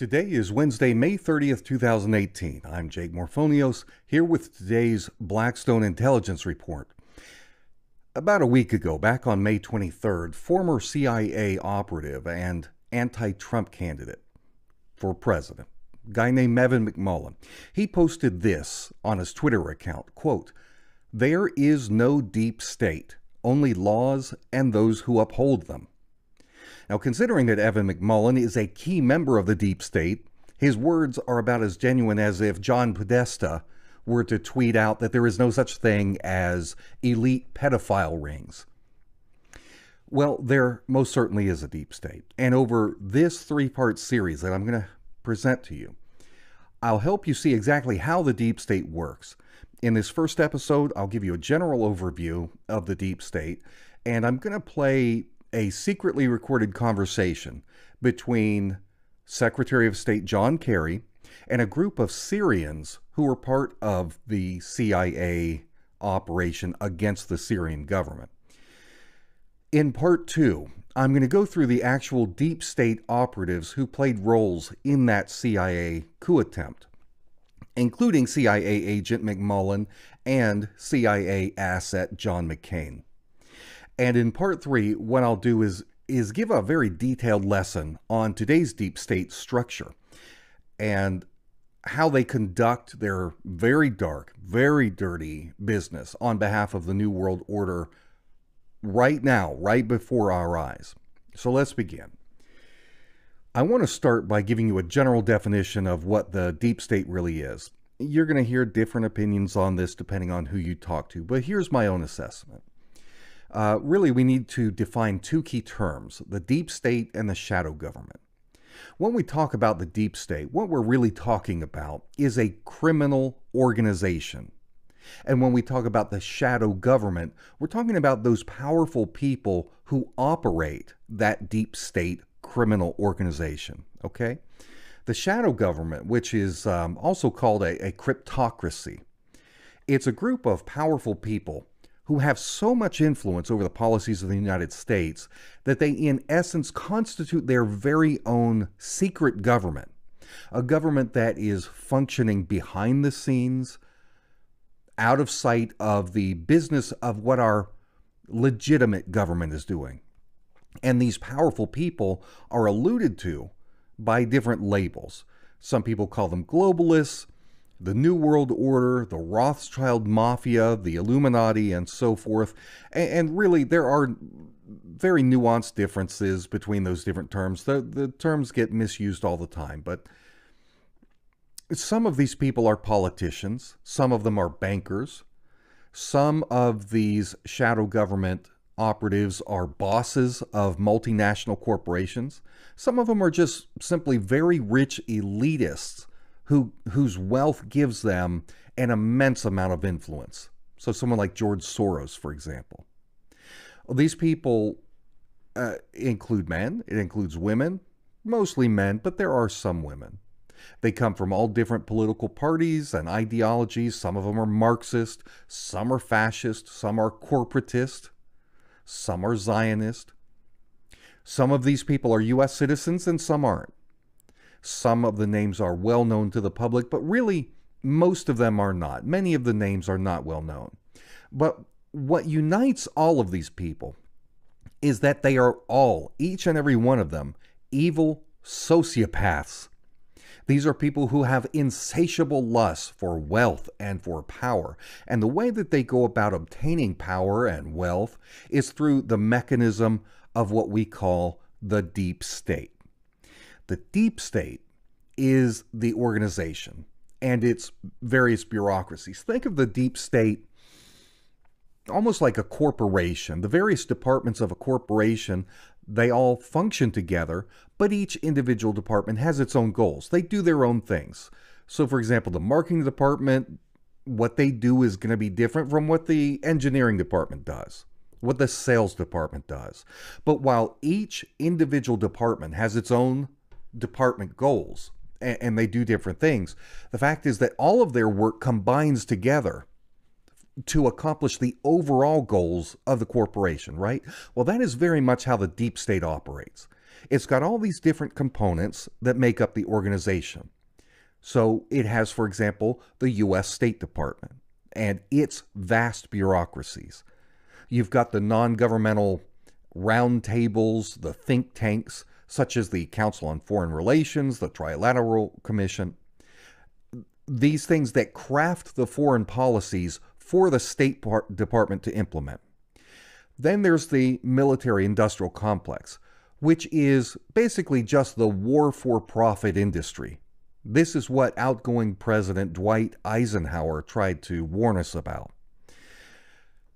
Today is Wednesday, May 30th, 2018. I'm Jake Morphonios, here with today's Blackstone Intelligence Report. About a week ago, back on May 23rd, former CIA operative and anti-Trump candidate for president, a guy named Evan McMullin, he posted this on his Twitter account, quote, "There is no deep state, only laws and those who uphold them." Now, considering that Evan McMullin is a key member of the deep state, his words are about as genuine as if John Podesta were to tweet out that there is no such thing as elite pedophile rings. Well, there most certainly is a deep state. And over this three-part series that I'm going to present to you, I'll help you see exactly how the deep state works. In this first episode, I'll give you a general overview of the deep state, and I'm going to play a secretly recorded conversation between Secretary of State John Kerry and a group of Syrians who were part of the CIA operation against the Syrian government. In part two, I'm going to go through the actual deep state operatives who played roles in that CIA coup attempt, including CIA agent McMullin and CIA asset John McCain. And in part three, what I'll do is give a very detailed lesson on today's deep state structure and how they conduct their very dark, very dirty business on behalf of the New World Order right now, right before our eyes. So let's begin. I want to start by giving you a general definition of what the deep state really is. You're going to hear different opinions on this depending on who you talk to, but here's my own assessment. Really, we need to define two key terms, the deep state and the shadow government. When we talk about the deep state, what we're really talking about is a criminal organization. And when we talk about the shadow government, we're talking about those powerful people who operate that deep state criminal organization, okay? The shadow government, which is also called a cryptocracy, it's a group of powerful people who have so much influence over the policies of the United States that they, in essence, constitute their very own secret government, a government that is functioning behind the scenes, out of sight of the business of what our legitimate government is doing. And these powerful people are alluded to by different labels. Some people call them globalists, the New World Order, the Rothschild Mafia, the Illuminati, and so forth. And really, there are very nuanced differences between those different terms. The terms get misused all the time, but some of these people are politicians. Some of them are bankers. Some of these shadow government operatives are bosses of multinational corporations. Some of them are just simply very rich elitists whose wealth gives them an immense amount of influence. So someone like George Soros, for example. Well, these people include men, it includes women, mostly men, but there are some women. They come from all different political parties and ideologies. Some of them are Marxist, some are fascist, some are corporatist, some are Zionist. Some of these people are U.S. citizens and some aren't. Some of the names are well known to the public, but really most of them are not. Many of the names are not well known. But what unites all of these people is that they are all, each and every one of them, evil sociopaths. These are people who have insatiable lust for wealth and for power. And the way that they go about obtaining power and wealth is through the mechanism of what we call the deep state. The deep state is the organization and its various bureaucracies. Think of the deep state almost like a corporation. The various departments of a corporation, they all function together, but each individual department has its own goals. They do their own things. So, for example, the marketing department, what they do is going to be different from what the engineering department does, what the sales department does. But while each individual department has its own department goals and they do different things, the fact is that all of their work combines together to accomplish the overall goals of the corporation, right? Well, that is very much how the deep state operates. It's got all these different components that make up the organization. So it has, for example, the U.S. State Department and its vast bureaucracies. You've got the non-governmental roundtables, the think tanks, such as the Council on Foreign Relations, the Trilateral Commission. These things that craft the foreign policies for the State Department to implement. Then there's the military-industrial complex, which is basically just the war-for-profit industry. This is what outgoing President Dwight Eisenhower tried to warn us about.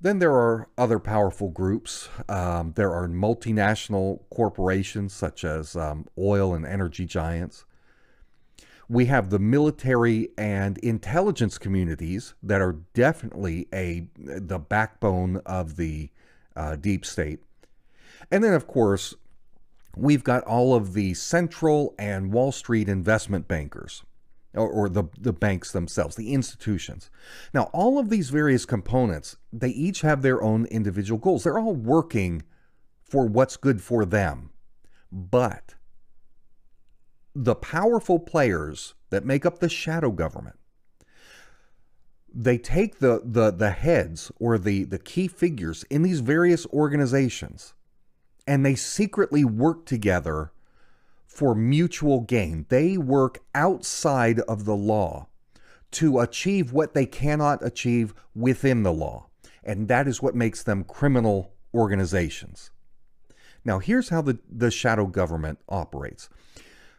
Then there are other powerful groups. There are multinational corporations such as oil and energy giants. We have the military and intelligence communities that are definitely the backbone of the deep state. And then, of course, we've got all of the central and Wall Street investment bankers, or the banks themselves, the institutions. Now, all of these various components, they each have their own individual goals. They're all working for what's good for them. But the powerful players that make up the shadow government, they take the heads or the key figures in these various organizations, and they secretly work together for mutual gain. They work outside of the law to achieve what they cannot achieve within the law. And that is what makes them criminal organizations. Now, here's how the shadow government operates.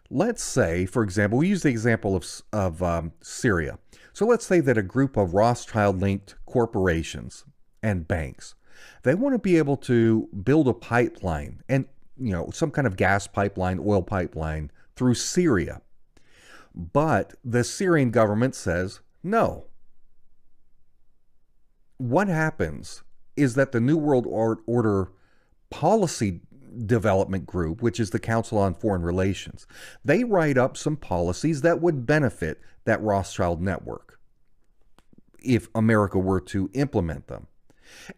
Let's say, for example, we use the example of Syria. So let's say that a group of Rothschild-linked corporations and banks, they want to be able to build a pipeline and some kind of gas pipeline, oil pipeline through Syria. But the Syrian government says no. What happens is that the New World Order Policy Development Group, which is the Council on Foreign Relations, they write up some policies that would benefit that Rothschild network if America were to implement them.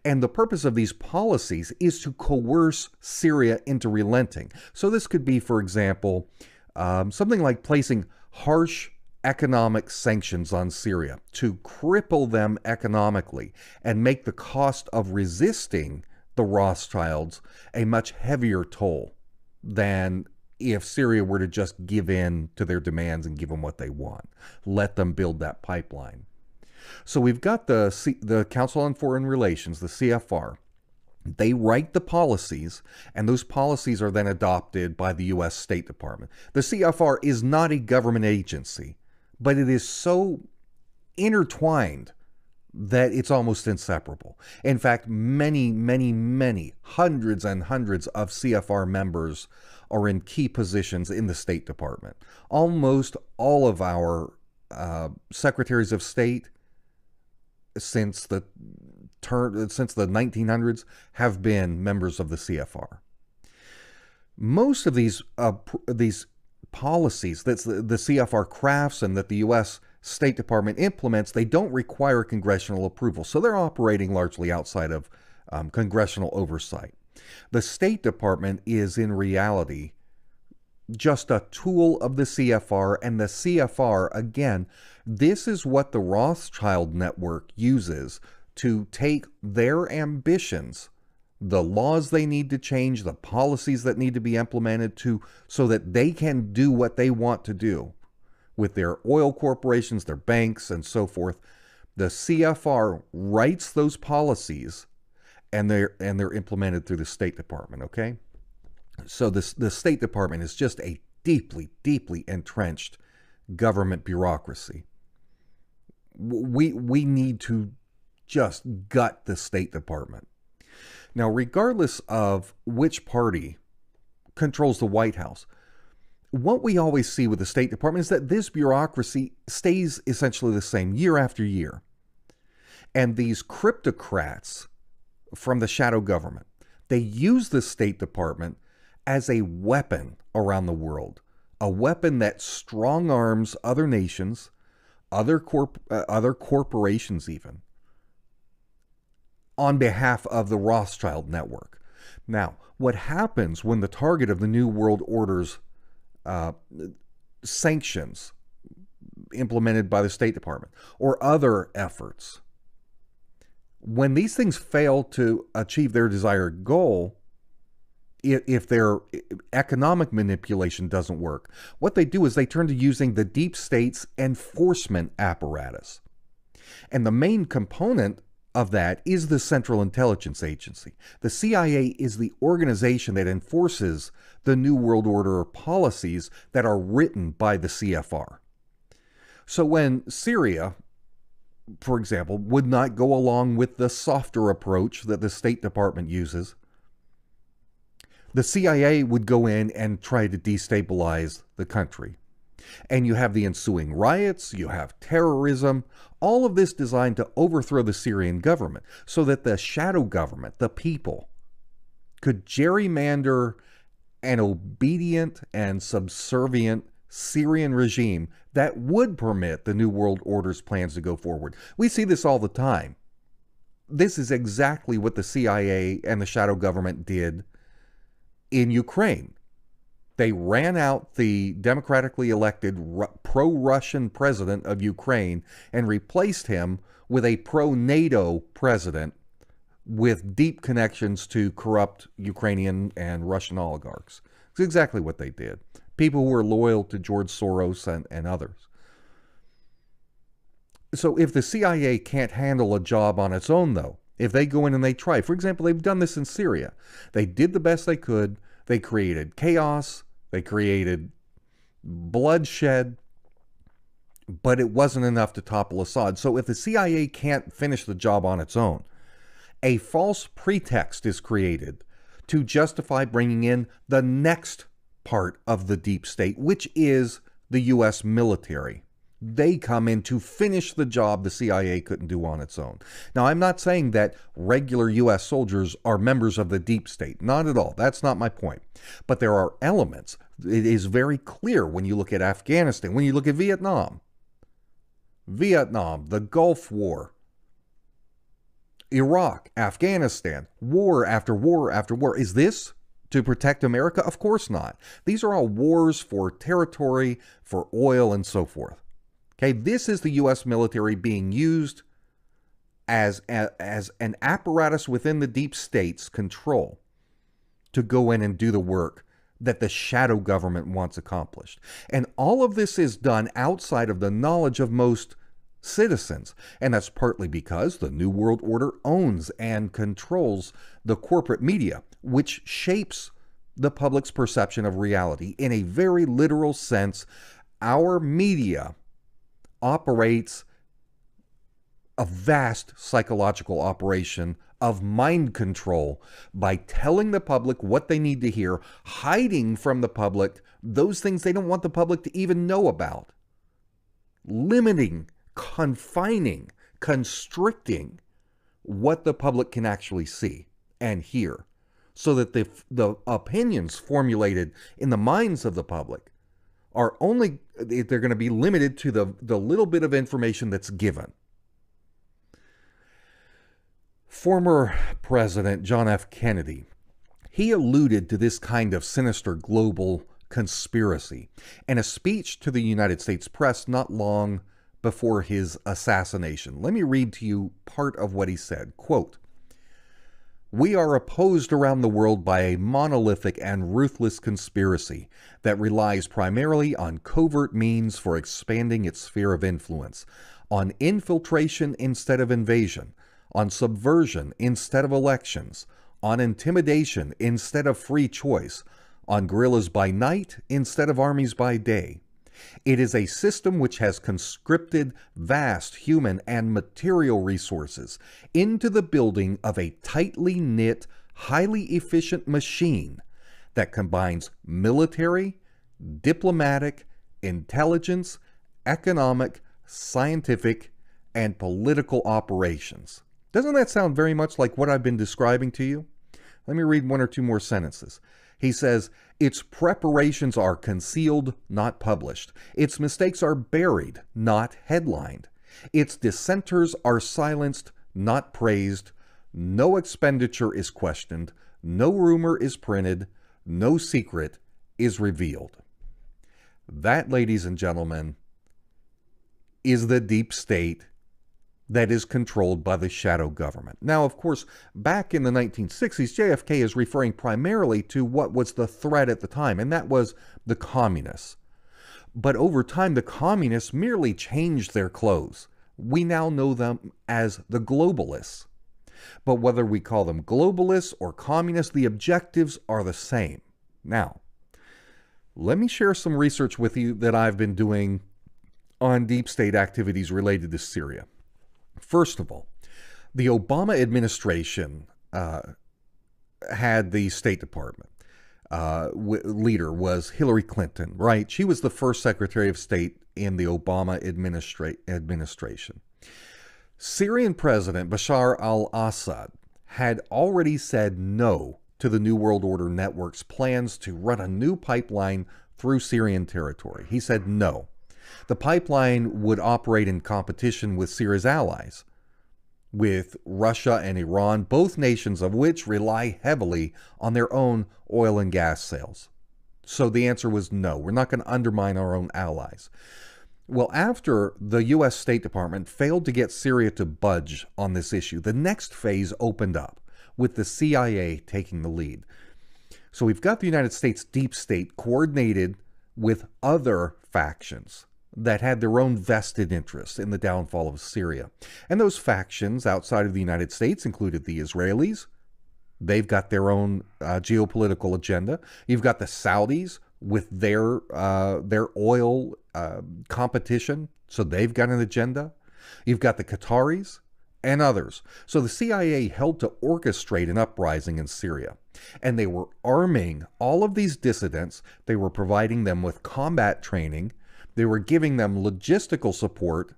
And the purpose of these policies is to coerce Syria into relenting. So this could be, for example, something like placing harsh economic sanctions on Syria to cripple them economically and make the cost of resisting the Rothschilds a much heavier toll than if Syria were to just give in to their demands and give them what they want. Let them build that pipeline. So we've got the Council on Foreign Relations, the CFR. They write the policies, and those policies are then adopted by the U.S. State Department. The CFR is not a government agency, but it is so intertwined that it's almost inseparable. In fact, many, hundreds and hundreds of CFR members are in key positions in the State Department. Almost all of our secretaries of state since the 1900s have been members of the CFR. Most of these policies that the CFR crafts and that the U.S. State Department implements, they don't require congressional approval, so they're operating largely outside of congressional oversight. The State Department is in reality just a tool of the CFR, and the CFR, again, this is what the Rothschild network uses to take their ambitions, the laws they need to change, the policies that need to be implemented so that they can do what they want to do with their oil corporations, their banks, and so forth. The CFR writes those policies, and they're implemented through the State Department, okay? So the State Department is just a deeply entrenched government bureaucracy. We need to just gut the State Department. Now, regardless of which party controls the White House, what we always see with the State Department is that this bureaucracy stays essentially the same year after year. And these cryptocrats from the shadow government, they use the State Department as a weapon around the world, a weapon that strong arms other nations, other corporations even, on behalf of the Rothschild network. Now, what happens when the target of the New World Order's sanctions implemented by the State Department or other efforts, when these things fail to achieve their desired goal, if their economic manipulation doesn't work, what they do is they turn to using the deep state's enforcement apparatus. And the main component of that is the Central Intelligence Agency. The CIA is the organization that enforces the New World Order policies that are written by the CFR. So when Syria, for example, would not go along with the softer approach that the State Department uses, the CIA would go in and try to destabilize the country. And you have the ensuing riots, you have terrorism, all of this designed to overthrow the Syrian government so that the shadow government, the people, could gerrymander an obedient and subservient Syrian regime that would permit the New World Order's plans to go forward. We see this all the time. This is exactly what the CIA and the shadow government did in Ukraine. They ran out the democratically elected pro-Russian president of Ukraine and replaced him with a pro-NATO president with deep connections to corrupt Ukrainian and Russian oligarchs. It's exactly what they did. People who were loyal to George Soros and others. So if the CIA can't handle a job on its own, though, if they go in and they try, for example, they've done this in Syria. They did the best they could. They created chaos. They created bloodshed. But it wasn't enough to topple Assad. So if the CIA can't finish the job on its own, a false pretext is created to justify bringing in the next part of the deep state, which is the U.S. military. They come in to finish the job the CIA couldn't do on its own. Now, I'm not saying that regular U.S. soldiers are members of the deep state. Not at all. That's not my point. But there are elements. It is very clear when you look at Afghanistan, when you look at Vietnam, the Gulf War, Iraq, Afghanistan, war after war after war. Is this to protect America? Of course not. These are all wars for territory, for oil, and so forth. Okay, this is the U.S. military being used as an apparatus within the deep state's control to go in and do the work that the shadow government wants accomplished. And all of this is done outside of the knowledge of most citizens. And that's partly because the New World Order owns and controls the corporate media, which shapes the public's perception of reality. In a very literal sense, our media operates a vast psychological operation of mind control by telling the public what they need to hear, hiding from the public those things they don't want the public to even know about, limiting, confining, constricting what the public can actually see and hear, so that the opinions formulated in the minds of the public are only, they're going to be limited to the little bit of information that's given. Former President John F. Kennedy, he alluded to this kind of sinister global conspiracy in a speech to the United States press not long before his assassination. Let me read to you part of what he said. Quote, "We are opposed around the world by a monolithic and ruthless conspiracy that relies primarily on covert means for expanding its sphere of influence, on infiltration instead of invasion, on subversion instead of elections, on intimidation instead of free choice, on guerrillas by night instead of armies by day. It is a system which has conscripted vast human and material resources into the building of a tightly knit, highly efficient machine that combines military, diplomatic, intelligence, economic, scientific, and political operations." Doesn't that sound very much like what I've been describing to you? Let me read one or two more sentences. He says, "Its preparations are concealed, not published. Its mistakes are buried, not headlined. Its dissenters are silenced, not praised. No expenditure is questioned. no rumor is printed, no secret is revealed. That, ladies and gentlemen, is the deep state that is controlled by the shadow government. Now, of course, back in the 1960s, JFK is referring primarily to what was the threat at the time, and that was the communists. But over time, the communists merely changed their clothes. We now know them as the globalists. But whether we call them globalists or communists, the objectives are the same. Now, let me share some research with you that I've been doing on deep state activities related to Syria. First of all, the Obama administration had the State Department. Leader was Hillary Clinton, right? She was the first Secretary of State in the Obama administration. Syrian President Bashar al-Assad had already said no to the New World Order Network's plans to run a new pipeline through Syrian territory. He said no. The pipeline would operate in competition with Syria's allies, with Russia and Iran, both nations of which rely heavily on their own oil and gas sales. So the answer was no, we're not going to undermine our own allies. Well, after the U.S. State Department failed to get Syria to budge on this issue, the next phase opened up, with the CIA taking the lead. So we've got the United States deep state coordinated with other factions that had their own vested interests in the downfall of Syria. And those factions outside of the United States included the Israelis. They've got their own geopolitical agenda. You've got the Saudis with their oil competition, so they've got an agenda. You've got the Qataris and others. So the CIA helped to orchestrate an uprising in Syria. And they were arming all of these dissidents. They were providing them with combat training. They were giving them logistical support.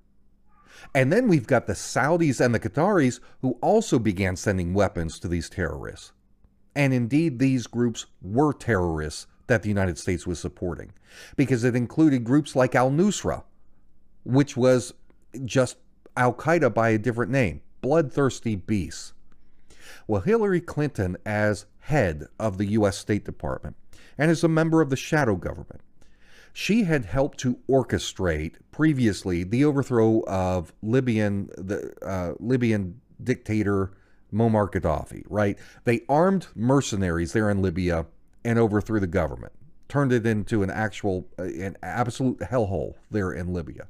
And then we've got the Saudis and the Qataris who also began sending weapons to these terrorists. And indeed, these groups were terrorists that the United States was supporting, because it included groups like al-Nusra, which was just Al-Qaeda by a different name, bloodthirsty beasts. Well, Hillary Clinton, as head of the U.S. State Department and as a member of the shadow government, she had helped to orchestrate previously the overthrow of Libyan dictator Muammar Gaddafi, right? They armed mercenaries there in Libya and overthrew the government, turned it into an absolute hellhole there in Libya.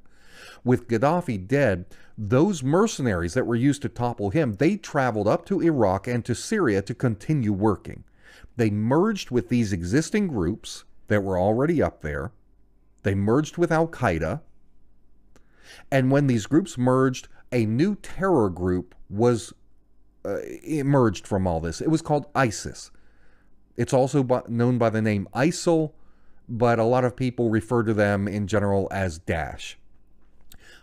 With Gaddafi dead, those mercenaries that were used to topple him, they traveled up to Iraq and to Syria to continue working. They merged with these existing groups that were already up there. They merged with Al-Qaeda. And when these groups merged, a new terror group was emerged from all this. It was called ISIS. It's also known by the name ISIL, but a lot of people refer to them in general as Daesh.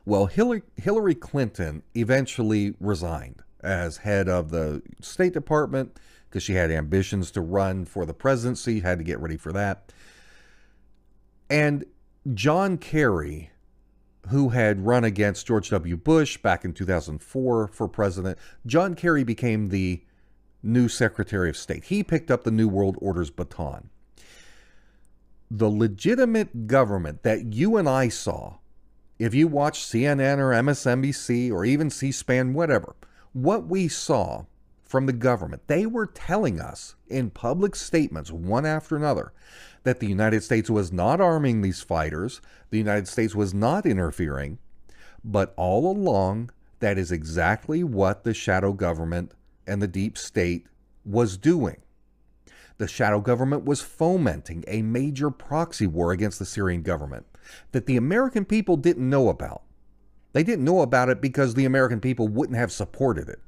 Well, Hillary Clinton eventually resigned as head of the State Department because she had ambitions to run for the presidency, had to get ready for that. And John Kerry, who had run against George W. Bush back in 2004 for president, John Kerry became the new Secretary of State. He picked up the New World Order's baton. The legitimate government that you and I saw, if you watch CNN or MSNBC or even C-SPAN, whatever, what we saw from the government, they were telling us in public statements, one after another, that the United States was not arming these fighters, the United States was not interfering, but all along, that is exactly what the shadow government and the deep state was doing. The shadow government was fomenting a major proxy war against the Syrian government that the American people didn't know about. They didn't know about it because the American people wouldn't have supported it.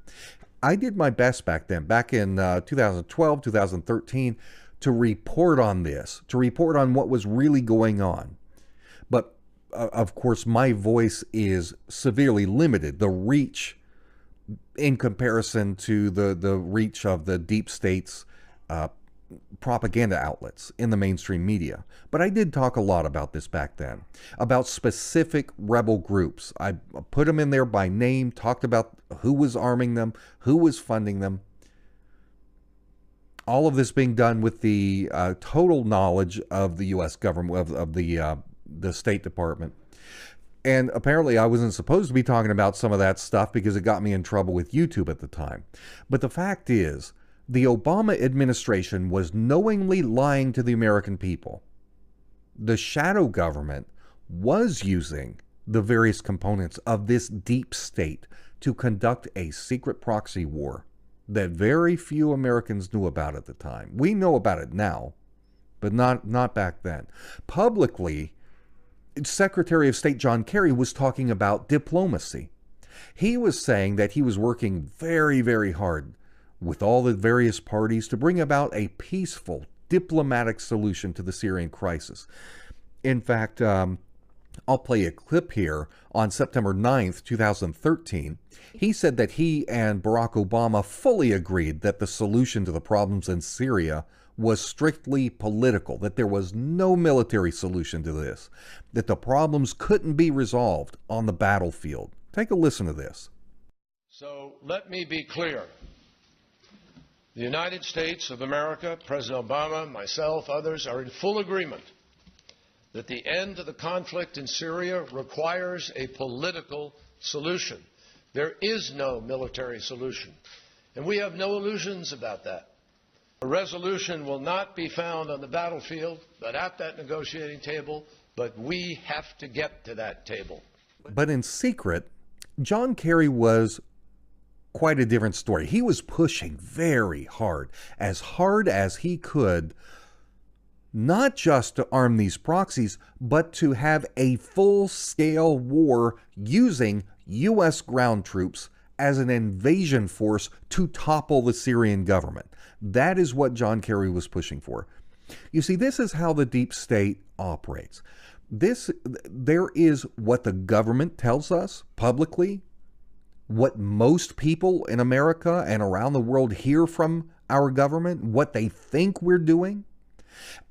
I did my best back then, back in 2012, 2013, to report on this, to report on what was really going on. But, of course, my voice is severely limited. The reach in comparison to the reach of the deep state's propaganda outlets in the mainstream media. But I did talk a lot about this back then, about specific rebel groups. I put them in there by name, talked about who was arming them, who was funding them. All of this being done with the total knowledge of the U.S. government, of the State Department. And apparently I wasn't supposed to be talking about some of that stuff because it got me in trouble with YouTube at the time. But the fact is, the Obama administration was knowingly lying to the American people. The shadow government was using the various components of this deep state to conduct a secret proxy war that very few Americans knew about at the time. We know about it now, but not back then. Publicly, Secretary of State John Kerry was talking about diplomacy. He was saying that he was working very, very hard with all the various parties to bring about a peaceful diplomatic solution to the Syrian crisis. In fact, I'll play a clip here. On September 9th, 2013, he said that he and Barack Obama fully agreed that the solution to the problems in Syria was strictly political, that there was no military solution to this, that the problems couldn't be resolved on the battlefield. Take a listen to this. So let me be clear. The United States of America, President Obama, myself, others, are in full agreement that the end of the conflict in Syria requires a political solution. There is no military solution, and we have no illusions about that. A resolution will not be found on the battlefield, but at that negotiating table, but we have to get to that table. But in secret, John Kerry was quite a different story. He was pushing very hard as he could, not just to arm these proxies, but to have a full-scale war using U.S. ground troops as an invasion force to topple the Syrian government. That is what John Kerry was pushing for. You see, this is how the deep state operates. There is what the government tells us publicly, what most people in America and around the world hear from our government, what they think we're doing.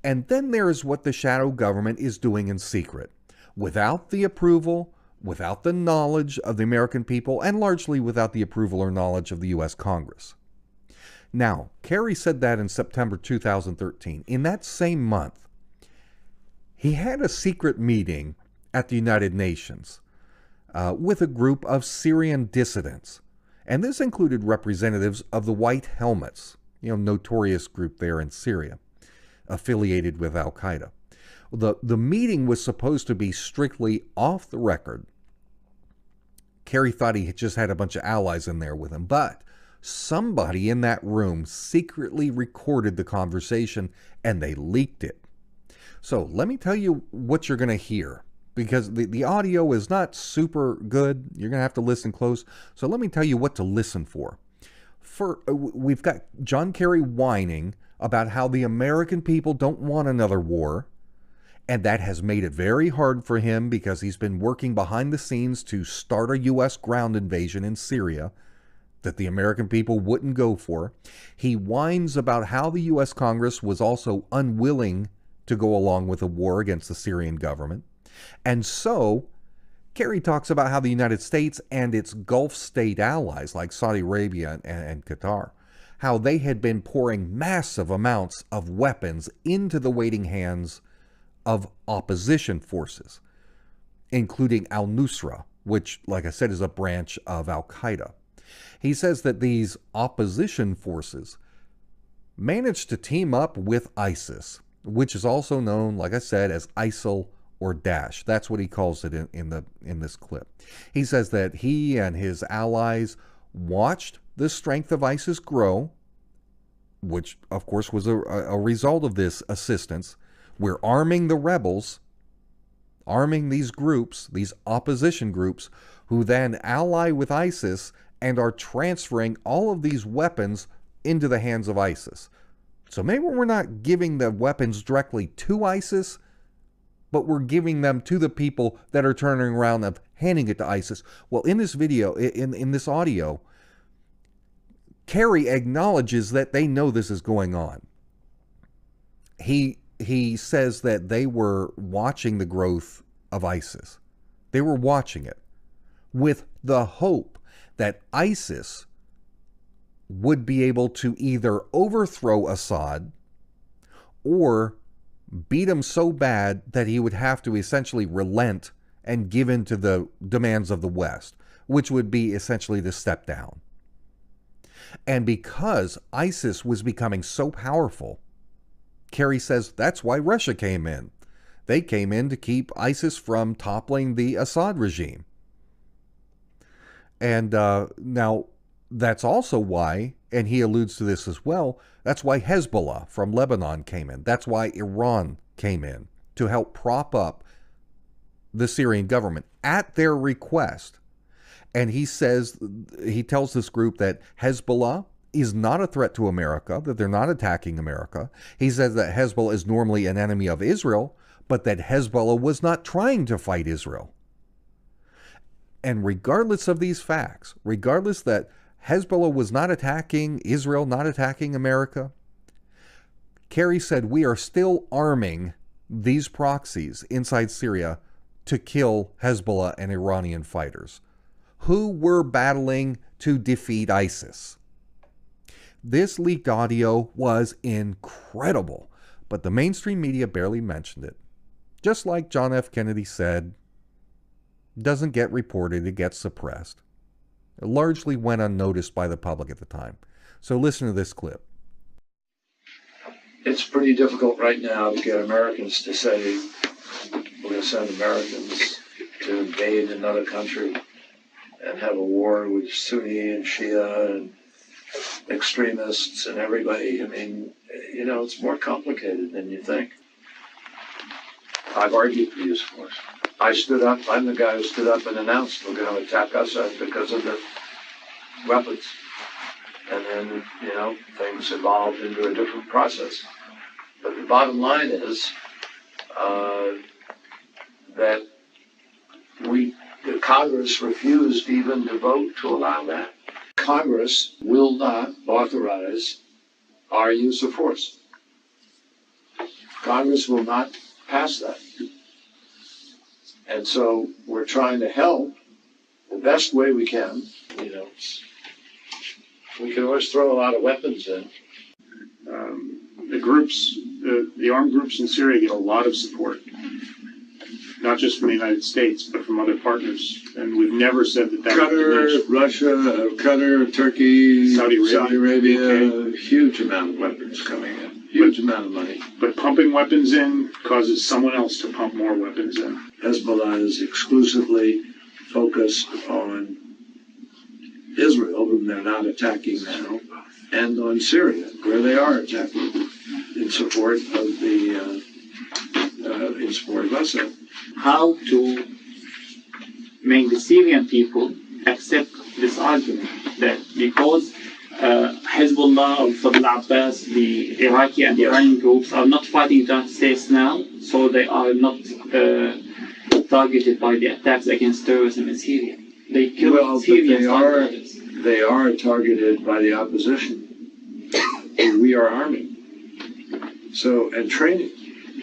And then there is what the shadow government is doing in secret, without the approval, without the knowledge of the American people, and largely without the approval or knowledge of the U.S. Congress. Now, Kerry said that in September 2013. In that same month, he had a secret meeting at the United Nations with a group of Syrian dissidents. And this included representatives of the White Helmets, notorious group there in Syria, affiliated with Al-Qaeda. The meeting was supposed to be strictly off the record. Kerry thought he just had a bunch of allies in there with him, but somebody in that room secretly recorded the conversation and they leaked it. So let me tell you what you're going to hear, because the audio is not super good. You're going to have to listen close. So let me tell you what to listen for. We've got John Kerry whining about how the American people don't want another war, and that has made it very hard for him because he's been working behind the scenes to start a U.S. ground invasion in Syria that the American people wouldn't go for. He whines about how the U.S. Congress was also unwilling to go along with a war against the Syrian government. And so Kerry talks about how the United States and its Gulf state allies like Saudi Arabia and Qatar, how they had been pouring massive amounts of weapons into the waiting hands of opposition forces, including al-Nusra, which, like I said, is a branch of Al-Qaeda. He says that these opposition forces managed to team up with ISIS, which is also known, like I said, as ISIL or Daesh. That's what he calls it in this clip. He says that he and his allies watched the strength of ISIS grow, which of course was a result of this assistance. We're arming the rebels, arming these groups, these opposition groups, who then ally with ISIS and are transferring all of these weapons into the hands of ISIS. So maybe we're not giving the weapons directly to ISIS, but we're giving them to the people that are turning around and handing it to ISIS. Well, in this video, in this audio, Kerry acknowledges that they know this is going on. He says that they were watching the growth of ISIS. They were watching it with the hope that ISIS would be able to either overthrow Assad or beat him so bad that he would have to essentially relent and give in to the demands of the West, which would be essentially to step down. And because ISIS was becoming so powerful, Kerry says that's why Russia came in. They came in to keep ISIS from toppling the Assad regime. And now that's also why, and he alludes to this as well, that's why Hezbollah from Lebanon came in. That's why Iran came in to help prop up the Syrian government at their request. And he says, he tells this group that Hezbollah is not a threat to America, that they're not attacking America. He says that Hezbollah is normally an enemy of Israel, but that Hezbollah was not trying to fight Israel. And regardless of these facts, regardless that Hezbollah was not attacking Israel, not attacking America, Kerry said we are still arming these proxies inside Syria to kill Hezbollah and Iranian fighters who were battling to defeat ISIS. This leaked audio was incredible, but the mainstream media barely mentioned it. Just like John F. Kennedy said, doesn't get reported, it gets suppressed. It largely went unnoticed by the public at the time. So listen to this clip. It's pretty difficult right now to get Americans to say we're going to send Americans to invade another country and have a war with Sunni and Shia and extremists and everybody. I mean, you know, it's more complicated than you think. I've argued for use of force. I stood up, I'm the guy who stood up and announced we're going to attack Assad because of the weapons. And then, you know, things evolved into a different process. But the bottom line is that the Congress refused even to vote to allow that. Congress will not authorize our use of force. Congress will not pass that. And so we're trying to help the best way we can. You know, we can always throw a lot of weapons in. The armed groups in Syria get a lot of support, not just from the United States, but from other partners. And we've never said that Qatar, Russia, Qatar, Turkey, Saudi Arabia, huge amount of weapons coming in, huge amount of money. But pumping weapons in causes someone else to pump more weapons in. Hezbollah is exclusively focused on Israel, whom they're not attacking now, and on Syria, where they are attacking in support of Assad. How to make the Syrian people accept this argument that because Hezbollah or Fadl Abbas, the Iraqi and Iranian groups are not fighting the United States now, so they are not targeted by the attacks against terrorism in Syria. They kill Syrians. They are targeted by the opposition. We are arming. So, and training.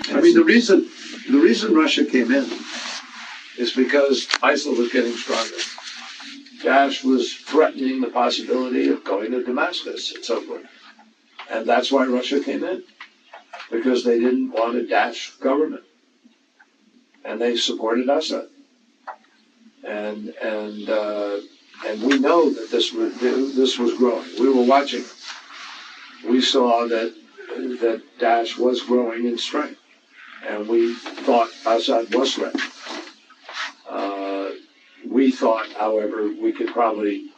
I mean, the reason Russia came in is because ISIL was getting stronger. Daesh was threatening the possibility of going to Damascus and so forth. And that's why Russia came in, because they didn't want a Daesh government. And they supported Assad. And we know that this was growing. We were watching it. We saw that Daesh was growing in strength. And we thought Assad was threatened. We thought, however, we could probably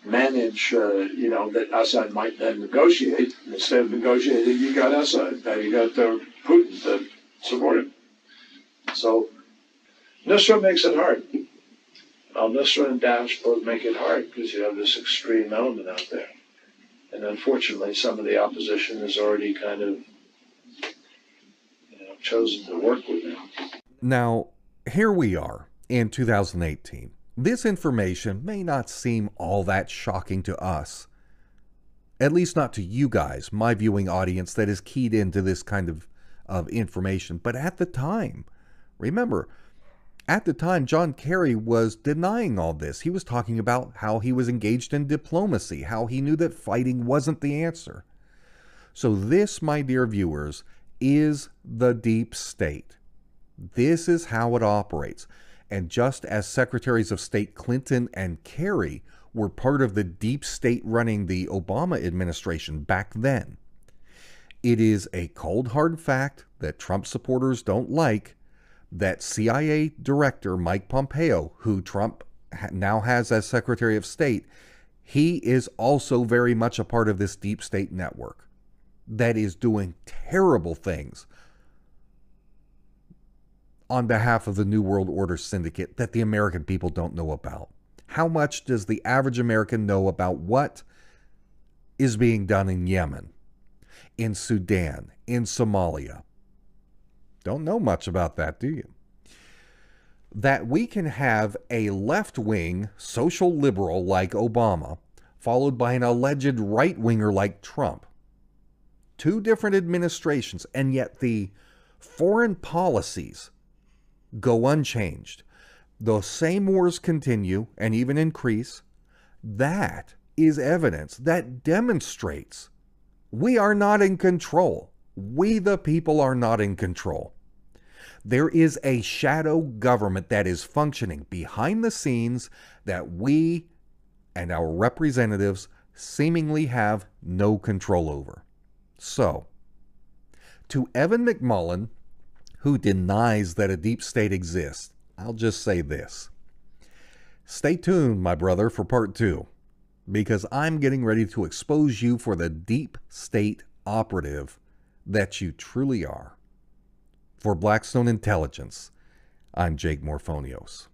manage, that Assad might then negotiate. Instead of negotiating, you got Assad. Now you got Putin to support him. So Nusra makes it hard. Al-Nusra and Daesh both make it hard because you have this extreme element out there. And unfortunately, some of the opposition has already kind of chosen to work with them. Now, here we are in 2018. This information may not seem all that shocking to us, at least not to you guys, my viewing audience that is keyed into this kind of information. But at the time, remember, At the time, John Kerry was denying all this. He was talking about how he was engaged in diplomacy, how he knew that fighting wasn't the answer. So this, my dear viewers, is the deep state. This is how it operates. And just as Secretaries of State Clinton and Kerry were part of the deep state running the Obama administration back then, it is a cold hard fact that Trump supporters don't like that CIA Director Mike Pompeo, who Trump now has as Secretary of State, he is also very much a part of this deep state network that is doing terrible things on behalf of the New World Order syndicate that the American people don't know about. How much does the average American know about what is being done in Yemen, in Sudan, in Somalia? Don't know much about that, do you? That we can have a left-wing social liberal like Obama, followed by an alleged right-winger like Trump. Two different administrations, and yet the foreign policies go unchanged. The same wars continue and even increase. That is evidence that demonstrates we are not in control. We, the people, are not in control. There is a shadow government that is functioning behind the scenes that we and our representatives seemingly have no control over. So, to Evan McMullin, who denies that a deep state exists, I'll just say this. Stay tuned, my brother, for part 2, because I'm getting ready to expose you for the deep state operative that you truly are. For Blackstone Intelligence, I'm Jake Morphonios.